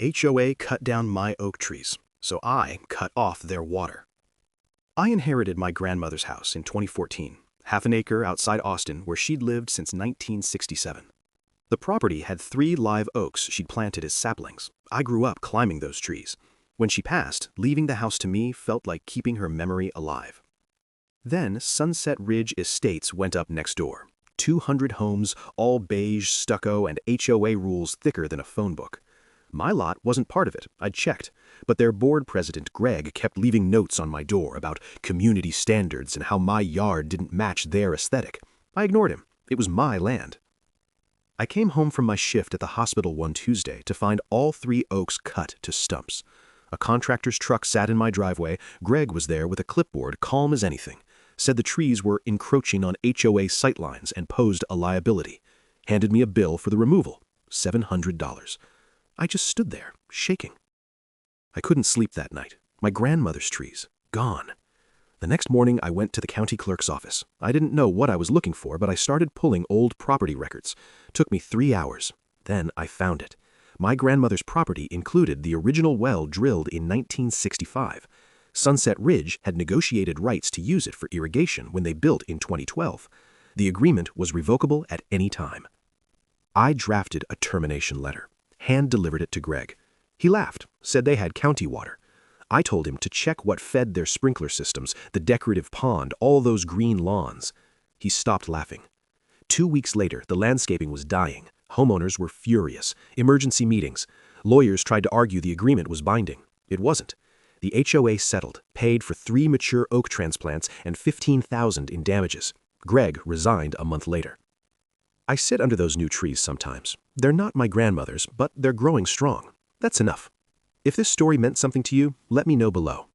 HOA cut down my oak trees, so I cut off their water. I inherited my grandmother's house in 2014, half an acre outside Austin where she'd lived since 1967. The property had 3 live oaks she'd planted as saplings. I grew up climbing those trees. When she passed, leaving the house to me felt like keeping her memory alive. Then Sunset Ridge Estates went up next door. 200 homes, all beige, stucco, and HOA rules thicker than a phone book. My lot wasn't part of it, I'd checked, but their board president, Greg, kept leaving notes on my door about community standards and how my yard didn't match their aesthetic. I ignored him. It was my land. I came home from my shift at the hospital one Tuesday to find all 3 oaks cut to stumps. A contractor's truck sat in my driveway. Greg was there with a clipboard, calm as anything. Said the trees were encroaching on HOA sightlines and posed a liability. Handed me a bill for the removal, $700. I just stood there, shaking. I couldn't sleep that night. My grandmother's trees, gone. The next morning, I went to the county clerk's office. I didn't know what I was looking for, but I started pulling old property records. Took me 3 hours. Then I found it. My grandmother's property included the original well drilled in 1965. Sunset Ridge had negotiated rights to use it for irrigation when they built in 2012. The agreement was revocable at any time. I drafted a termination letter, hand-delivered it to Greg. He laughed, said they had county water. I told him to check what fed their sprinkler systems, the decorative pond, all those green lawns. He stopped laughing. 2 weeks later, the landscaping was dying. Homeowners were furious. Emergency meetings. Lawyers tried to argue the agreement was binding. It wasn't. The HOA settled, paid for 3 mature oak transplants and $15,000 in damages. Greg resigned a month later. I sit under those new trees sometimes. They're not my grandmother's, but they're growing strong. That's enough. If this story meant something to you, let me know below.